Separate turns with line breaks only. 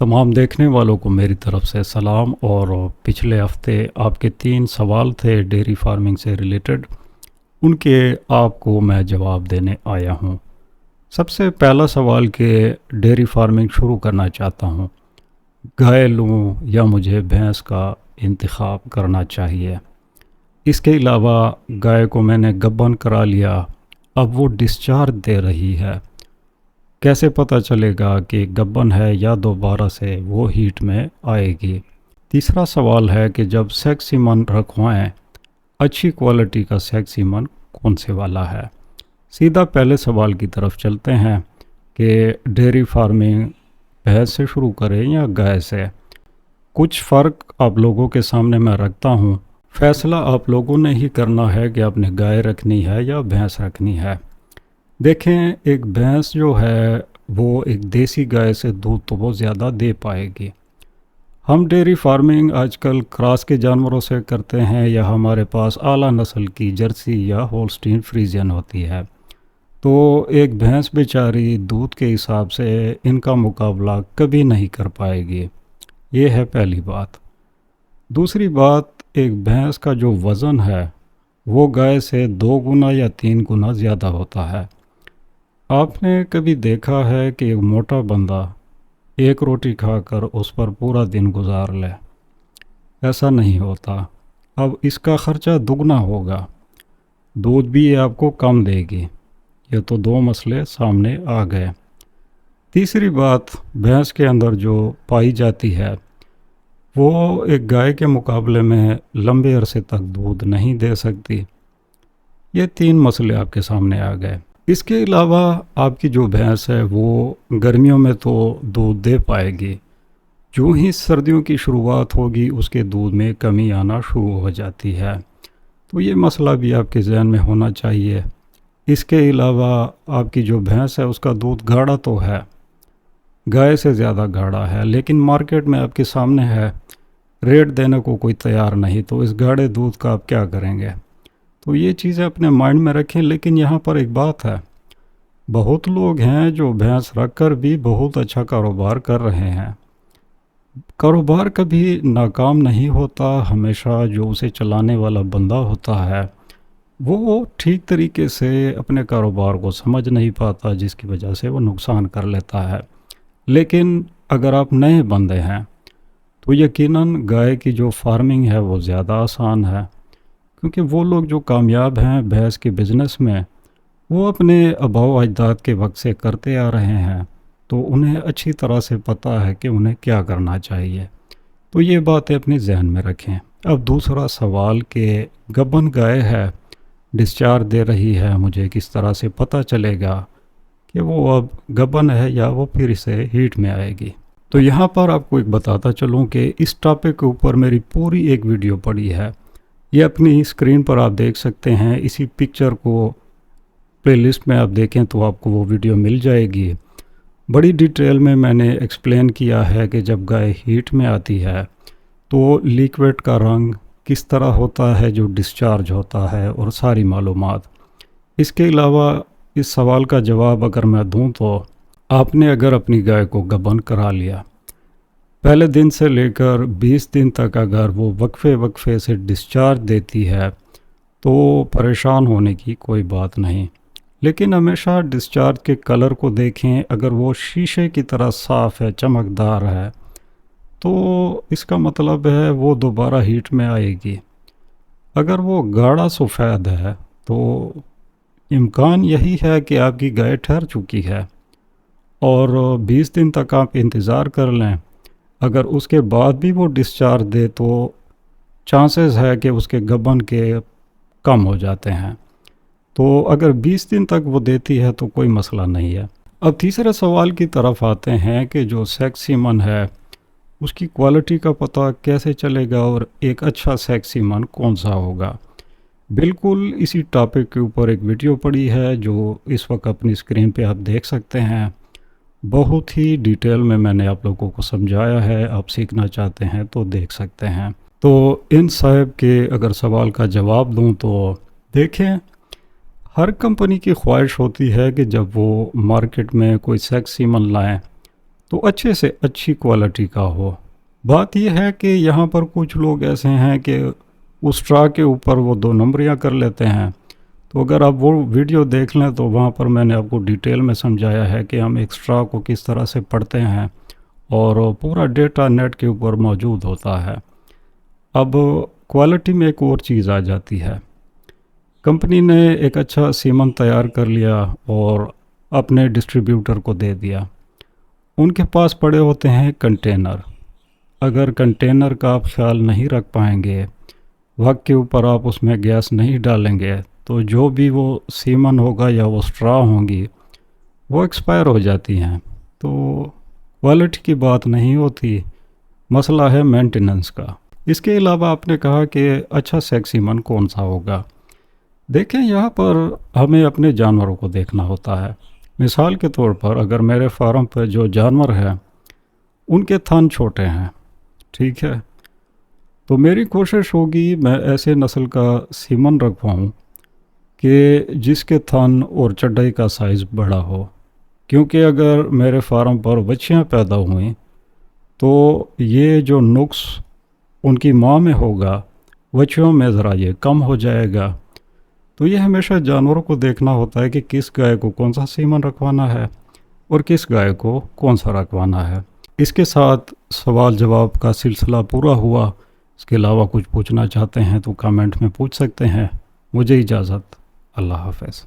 तमाम देखने वालों को मेरी तरफ से सलाम। और पिछले हफ्ते आपके 3 सवाल थे डेयरी फार्मिंग से रिलेटेड, उनके आपको मैं जवाब देने आया हूँ। सबसे पहला सवाल कि डेयरी फार्मिंग शुरू करना चाहता हूँ, गाय लूँ या मुझे भैंस का इंतखाब करना चाहिए। इसके अलावा गाय को मैंने गब्बन करा लिया, अब वो डिस्चार्ज दे रही है, कैसे पता चलेगा कि गब्बन है या दोबारा से वो हीट में आएगी। तीसरा सवाल है कि जब सेक्स सीमन रखवाएं, अच्छी क्वालिटी का सेक्स सीमन कौन से वाला है। सीधा पहले सवाल की तरफ चलते हैं कि डेयरी फार्मिंग भैंस से शुरू करें या गाय से। कुछ फ़र्क आप लोगों के सामने मैं रखता हूँ, फ़ैसला आप लोगों ने ही करना है कि आपने गाय रखनी है या भैंस रखनी है। देखें, एक भैंस जो है वो एक देसी गाय से दूध तो बहुत ज़्यादा दे पाएगी। हम डेयरी फार्मिंग आजकल क्रॉस के जानवरों से करते हैं या हमारे पास आला नस्ल की जर्सी या होल्स्टीन फ्रीजियन होती है, तो एक भैंस बेचारी दूध के हिसाब से इनका मुकाबला कभी नहीं कर पाएगी। ये है पहली बात। दूसरी बात, एक भैंस का जो वज़न है वो गाय से 2 गुना या 3 गुना ज़्यादा होता है। आपने कभी देखा है कि एक मोटा बंदा एक रोटी खाकर उस पर पूरा दिन गुजार ले? ऐसा नहीं होता। अब इसका ख़र्चा दुगना होगा, दूध भी ये आपको कम देगी। ये तो 2 मसले सामने आ गए। तीसरी बात, भैंस के अंदर जो पाई जाती है वो एक गाय के मुकाबले में लंबे अरसे तक दूध नहीं दे सकती। ये 3 मसले आपके सामने आ गए। इसके अलावा आपकी जो भैंस है वो गर्मियों में तो दूध दे पाएगी, जो ही सर्दियों की शुरुआत होगी उसके दूध में कमी आना शुरू हो जाती है, तो ये मसला भी आपके जहन में होना चाहिए। इसके अलावा आपकी जो भैंस है उसका दूध गाढ़ा तो है, गाय से ज़्यादा गाढ़ा है, लेकिन मार्केट में आपके सामने है, रेट देने को कोई तैयार नहीं, तो इस गाढ़े दूध का आप क्या करेंगे। तो ये चीज़ें अपने माइंड में रखें। लेकिन यहाँ पर एक बात है, बहुत लोग हैं जो भैंस रख कर भी बहुत अच्छा कारोबार कर रहे हैं। कारोबार कभी नाकाम नहीं होता, हमेशा जो उसे चलाने वाला बंदा होता है वो ठीक तरीके से अपने कारोबार को समझ नहीं पाता, जिसकी वजह से वो नुकसान कर लेता है। लेकिन अगर आप नए बंदे हैं तो यकीनन गाय की जो फार्मिंग है वो ज़्यादा आसान है, क्योंकि वो लोग जो कामयाब हैं भैंस के बिज़नेस में वो अपने आबाओ अजदाद के वक्त से करते आ रहे हैं, तो उन्हें अच्छी तरह से पता है कि उन्हें क्या करना चाहिए। तो ये बातें अपने जहन में रखें। अब दूसरा सवाल कि गबन गाय है, डिस्चार्ज दे रही है, मुझे किस तरह से पता चलेगा कि वो अब गबन है या वो फिर से हीट में आएगी। तो यहाँ पर आपको एक बताता चलूँ कि इस टॉपिक के ऊपर मेरी पूरी एक वीडियो पड़ी है, ये अपनी स्क्रीन पर आप देख सकते हैं। इसी पिक्चर को प्लेलिस्ट में आप देखें तो आपको वो वीडियो मिल जाएगी। बड़ी डिटेल में मैंने एक्सप्लेन किया है कि जब गाय हीट में आती है तो लिक्विड का रंग किस तरह होता है, जो डिस्चार्ज होता है, और सारी मालूमात। इसके अलावा इस सवाल का जवाब अगर मैं दूं तो आपने अगर अपनी गाय को गबन करा लिया, पहले दिन से लेकर 20 दिन तक अगर वो वक्फे वक्फे से डिस्चार्ज देती है तो परेशान होने की कोई बात नहीं। लेकिन हमेशा डिस्चार्ज के कलर को देखें, अगर वो शीशे की तरह साफ़ है, चमकदार है, तो इसका मतलब है वो दोबारा हीट में आएगी। अगर वो गाढ़ा सफ़ेद है तो इम्कान यही है कि आपकी गाय ठहर चुकी है, और 20 दिन तक आप इंतज़ार कर लें। अगर उसके बाद भी वो डिस्चार्ज दे तो चांसेस है कि उसके गबन के कम हो जाते हैं। तो अगर 20 दिन तक वो देती है तो कोई मसला नहीं है। अब तीसरे सवाल की तरफ आते हैं कि जो सेक्स सीमन है उसकी क्वालिटी का पता कैसे चलेगा और एक अच्छा सेक्स सीमन कौन सा होगा। बिल्कुल इसी टॉपिक के ऊपर एक वीडियो पड़ी है जो इस वक्त अपनी स्क्रीन पे आप देख सकते हैं। बहुत ही डिटेल में मैंने आप लोगों को समझाया है, आप सीखना चाहते हैं तो देख सकते हैं। तो इन साहब के अगर सवाल का जवाब दूं तो देखें, हर कंपनी की ख्वाहिश होती है कि जब वो मार्केट में कोई सेक्स सीमन लाएं تو اچھے سے اچھی کوالٹی کا ہو۔ بات یہ ہے کہ یہاں پر کچھ لوگ ایسے ہیں کہ اس اسٹرا کے اوپر وہ 2 نمبریاں کر لیتے ہیں۔ تو اگر آپ وہ ویڈیو دیکھ لیں تو وہاں پر میں نے آپ کو ڈیٹیل میں سمجھایا ہے کہ ہم ایک اسٹرا کو کس طرح سے پڑھتے ہیں، اور پورا ڈیٹا نیٹ کے اوپر موجود ہوتا ہے۔ اب کوالٹی میں ایک اور چیز آ جاتی ہے۔ کمپنی نے ایک اچھا سیمن تیار کر لیا اور اپنے ڈسٹریبیوٹر کو دے دیا۔ ان کے پاس پڑے ہوتے ہیں کنٹینر۔ اگر کنٹینر کا آپ خیال نہیں رکھ پائیں گے، وقت کے اوپر آپ اس میں گیس نہیں ڈالیں گے، تو جو بھی وہ سیمن ہوگا یا وہ اسٹرا ہوں گی وہ ایکسپائر ہو جاتی ہیں۔ تو کوالٹی کی بات نہیں ہوتی، مسئلہ ہے مینٹیننس کا۔ اس کے علاوہ آپ نے کہا کہ اچھا سیک سیمن کون سا ہوگا۔ دیکھیں، یہاں پر ہمیں اپنے جانوروں کو دیکھنا ہوتا ہے۔ مثال کے طور پر اگر میرے فارم پہ جو جانور ہیں ان کے تھن چھوٹے ہیں، ٹھیک ہے، تو میری کوشش ہوگی میں ایسے نسل کا سیمن رکھواؤں کہ جس کے تھن اور چڈائی کا سائز بڑا ہو، کیونکہ اگر میرے فارم پر بچیاں پیدا ہوئیں تو یہ جو نقص ان کی ماں میں ہوگا بچیوں میں ذرا یہ کم ہو جائے گا۔ تو یہ ہمیشہ جانوروں کو دیکھنا ہوتا ہے کہ کس گائے کو کون سا سیمن رکھوانا ہے اور کس گائے کو کون سا رکھوانا ہے۔ اس کے ساتھ سوال جواب کا سلسلہ پورا ہوا۔ اس کے علاوہ کچھ پوچھنا چاہتے ہیں تو کامنٹ میں پوچھ سکتے ہیں۔ مجھے اجازت، اللہ حافظ۔